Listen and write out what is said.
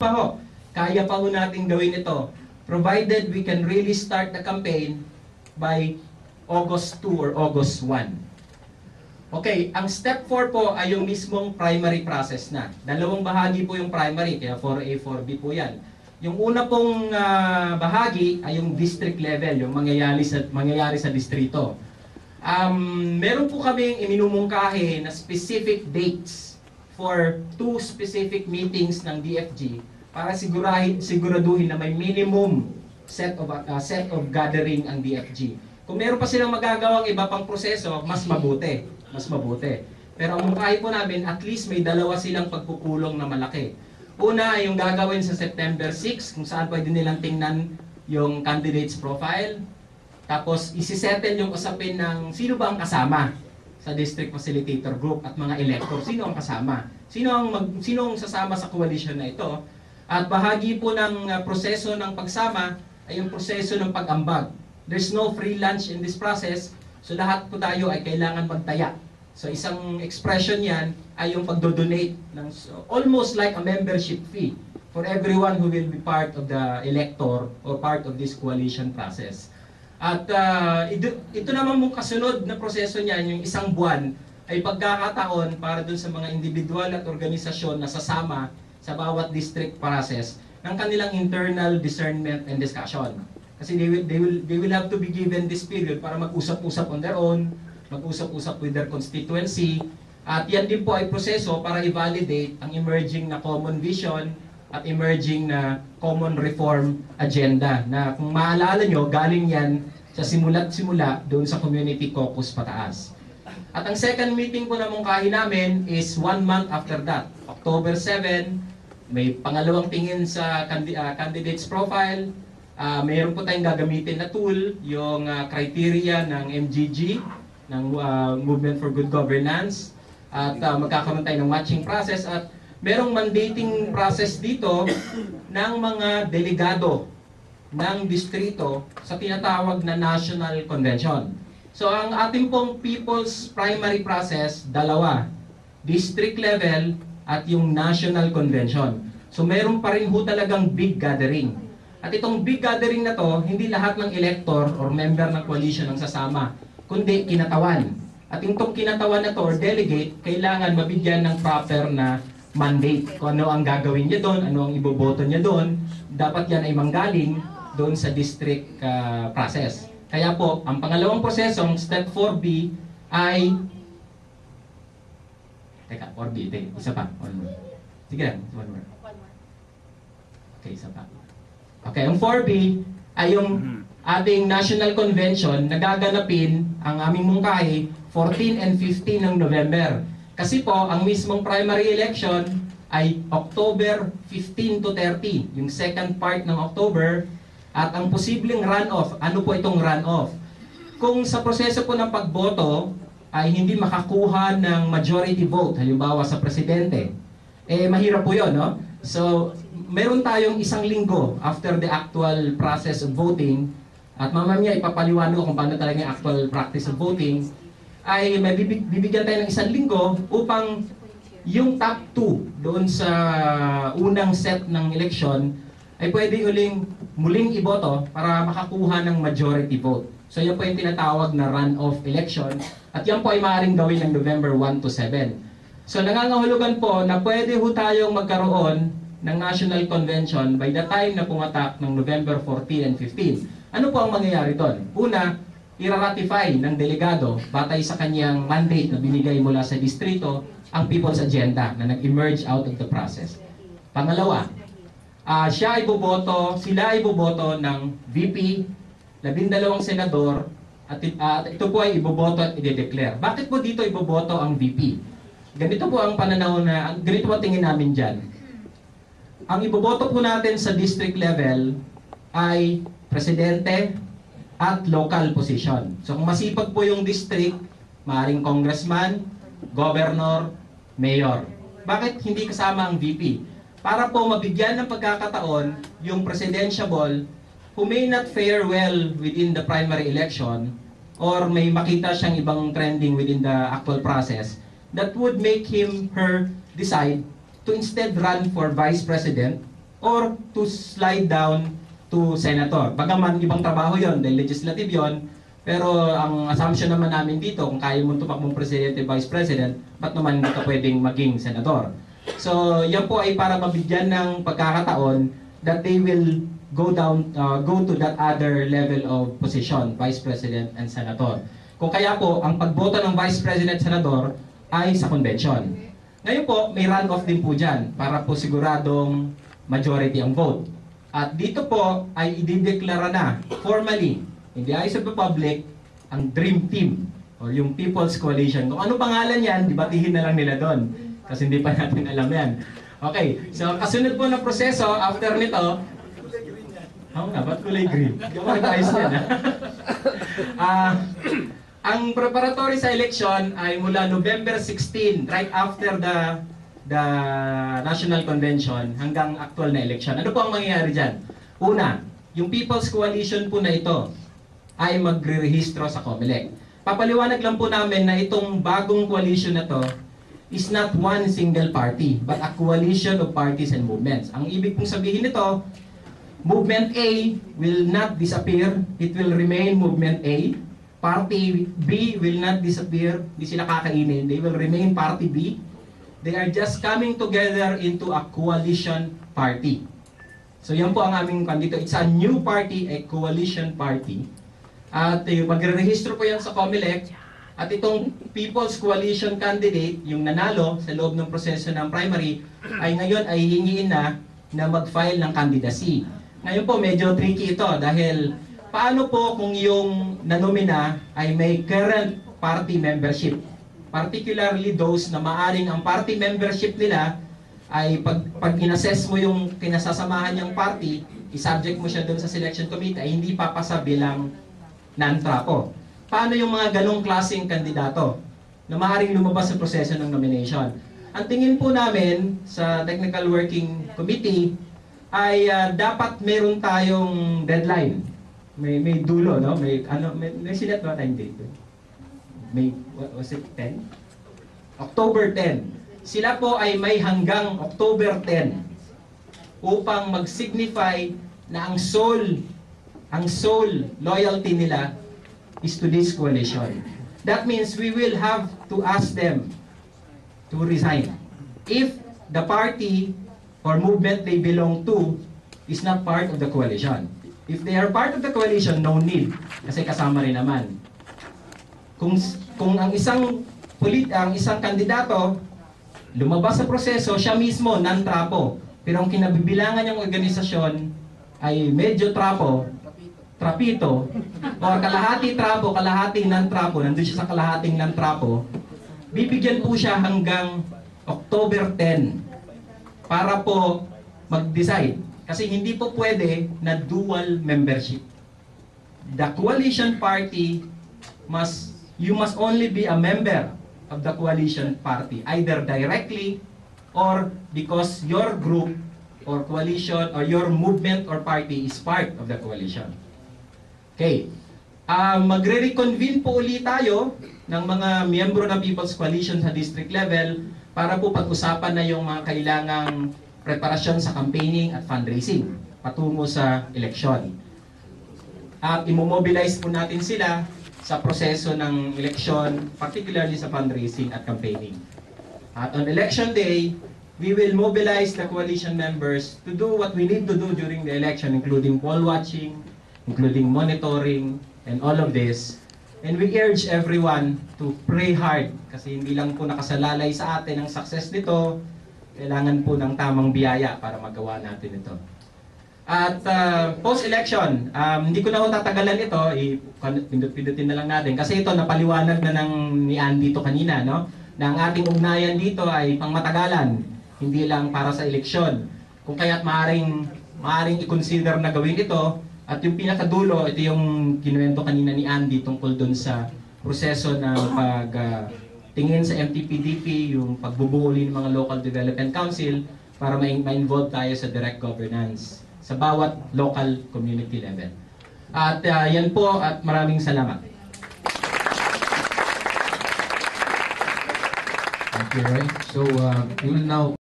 pa ho, kaya pa ho natin gawin ito, provided we can really start the campaign by August 2 or August 1. Okay, ang step 4 po ay yung mismong primary process na. Dalawang bahagi po yung primary, kaya 4A, 4B po yan. Yung una pong bahagi ay yung district level, yung mangyayari sa distrito. Meron po kaming iminumungkahi na specific dates for 2 specific meetings ng DFG para siguraduhin na may minimum set of gathering ang DFG. Kung meron pa silang magagawang iba pang proseso, mas mabuti. Pero ang mungkahi po namin, at least may dalawa silang pagpupulong na malaki. Una ay yung gagawin sa September 6, kung saan pwede nilang tingnan yung candidate's profile. Tapos isisettle yung usapin ng sino ba ang kasama sa District Facilitator Group at mga elector. Sino ang kasama? Sino ang sasama sa coalition na ito? At bahagi po ng proseso ng pagsama ay yung proseso ng pag-ambag. There's no free lunch in this process, so lahat po tayo ay kailangan magtaya. So isang expression yan ay yung pagdodonate ng almost like a membership fee for everyone who will be part of the elector or part of this coalition process. At ito naman mong kasunod na proseso niyan, yung isang buwan, ay pagkakataon para dun sa mga individual at organisasyon na sasama sa bawat district process ng kanilang internal discernment and discussion. Kasi they will have to be given this period para mag-usap-usap on their own, mag-usap-usap with their constituency, at yan din po ay proseso para i-validate ang emerging na common vision at emerging na common reform agenda na kung maalala nyo, galing yan sa simula't simula doon sa community caucus pataas. At ang second meeting po na mungkahi namin is 1 month after that, October 7, may pangalawang tingin sa candidate's profile. Mayroon po tayong gagamitin na tool, yung criteria ng MGG, ng Movement for Good Governance. At magkakaroon tayo ng matching process at merong mandating process dito ng mga delegado ng distrito sa tinatawag na National Convention. So ang ating pong People's Primary Process, dalawa, district level at yung National Convention. So meron pa rin ho talagang big gathering. At itong big gathering na to, hindi lahat ng elector or member ng coalition ang sasama, kundi kinatawan. At itong kinatawan na to or delegate, kailangan mabigyan ng proper na mandate. Kung ano ang gagawin niya doon, ano ang iboboto niya doon, dapat yan ay manggaling doon sa district process. Kaya po, ang pangalawang prosesong step 4B ay... Teka, 4B, isa pa. One more. Sige lang, one more. Okay, isa pa. Okay, ang 4B ay yung ating National Convention na gaganapin ang aming mungkahi 14 and 15 ng November. Kasi po, ang mismong primary election ay October 15 to 30, yung second part ng October. At ang posibleng runoff, ano po itong runoff? Kung sa proseso po ng pagboto ay hindi makakuha ng majority vote, halimbawa sa presidente, mahirap po yun, no? So, meron tayong 1 linggo after the actual process of voting, at mamaya ipapaliwanag ko kung paano talaga yung actual practice of voting, ay bibigyan tayo ng 1 linggo upang yung top 2 doon sa unang set ng election ay pwede muling iboto para makakuha ng majority vote. So yan po yung tinatawag na runoff election at yan po ay maaaring gawin ng November 1 to 7. So nangangahulugan po na pwede ho tayong magkaroon ng National Convention by the time na pumatak ng November 14 and 15. Ano po ang mangyayari doon? Una, ira-ratify ng delegado batay sa kanyang mandate na binigay mula sa distrito ang People's Agenda na nag-emerge out of the process. Pangalawa, sila ay iboboto ng VP, 12 senador, at ito po ay iboboto at i-declare. Bakit po dito iboboto ang VP? Ganito po ang pananaw na, ganito po tingin namin dyan. Ang iboboto po natin sa district level ay presidente at local position. So kung masipag po yung district, maaaring congressman, governor, mayor. Bakit hindi kasama ang VP? Para po mabigyan ng pagkakataon yung presidentiable who may not fare well within the primary election or may makita siyang ibang trending within the actual process that would make him, her decide to instead run for vice president or to slide down to senator. Bagaman ibang trabaho yon, dahil legislative yon, pero ang assumption naman namin dito, kung kaya mo tumakbong presidente, vice president, ba't naman hindi ka pwedeng maging senador? So, yan po ay para mabigyan ng pagkakataon that they will go to that other level of position, vice president and senator. Kung kaya po, ang pagboto ng vice president, senador ay sa convention. Ngayon po, may runoff din po dyan para po siguradong majority ang vote. At dito po ay idideklara na formally in the eyes of the public ang Dream Team o yung People's Coalition. Kung ano pangalan yan, dibatihin na lang nila doon kasi hindi pa natin alam yan. Okay, so kasunod po na proseso after nito, ba't kulay green? Hindi ako nag-ayos yan. Ang preparatory sa election ay mula November 16, right after the National Convention hanggang actual na election. Ano po ang mangyayari dyan? Una, yung People's Coalition po na ito ay magre-rehistro sa COMELEC. Papaliwanag lang po namin na itong bagong coalition na to is not one single party, but a coalition of parties and movements. Ang ibig pong sabihin nito, Movement A will not disappear, it will remain Movement A. Party B will not disappear, hindi sila kakainin, they will remain Party B. They are just coming together into a coalition party. So yan po ang aming dito. It's a new party, a coalition party. At magre-rehistro po yan sa COMELEC. At itong People's Coalition candidate, yung nanalo sa loob ng proseso ng primary, ay ngayon ay hingiin na mag-file ng candidacy. Ngayon po medyo tricky ito dahil paano po kung yung nanomina ay may current party membership? Particularly those na maaring ang party membership nila ay pag inassess mo yung kinasasamahan niyang party, isubject mo siya doon sa selection committee, ay hindi papasa bilang non-trapo. Paano yung mga ganong klaseng kandidato na maaring lumabas sa proseso ng nomination? Ang tingin po namin sa Technical Working Committee ay dapat meron tayong deadline. May dulo, no? May sinet ba tayong date? Was it 10? October 10. Sila po ay may hanggang October 10 upang mag-signify na ang sole loyalty nila is to this coalition. That means we will have to ask them to resign if the party or movement they belong to is not part of the coalition. If they are part of the coalition, no need kasi kasama rin naman. Kung ang isang kandidato lumabas sa proseso, siya mismo non-trapo, pero ang kinabibilangan niyang organisasyon ay medyo trapito, or kalahati trapo, kalahati non-trapo, nandun siya sa kalahating non-trapo, bibigyan po siya hanggang October 10 para po mag-decide. Kasi hindi po pwede na dual membership. The coalition party you must only be a member of the coalition party, either directly or because your group or coalition or your movement or party is part of the coalition. Okay. Magre-reconvene po ulit tayo ng mga miyembro ng People's Coalition sa district level para po pag-usapan na yung mga kailangang preparasyon sa campaigning at fundraising patungo sa eleksyon. At imomobilize po natin sila sa proseso ng eleksyon, particularly sa fundraising at campaigning. At on election day, we will mobilize the coalition members to do what we need to do during the election, including poll watching, including monitoring, and all of this. And we urge everyone to pray hard kasi hindi lang po nakasalalay sa atin ang success nito, kailangan po ng tamang biyaya para magawa natin ito. At post-election, hindi ko na ho tatagalan ito, pindot-pindutin na lang natin. Kasi ito, napaliwanag na ni Andy ito kanina, no? Na ang ating ugnayan dito ay pangmatagalan, hindi lang para sa eleksyon. Kung kaya't maaring i-consider na gawin ito. At yung pinakadulo, ito yung kinuwento kanina ni Andy tungkol dun sa proseso ng pagtingin sa MTPDP, yung pagbubuo ng mga local development council para ma-involve tayo sa direct governance sa bawat local community level. At yan po at maraming salamat. Thank you, Roy. So we will now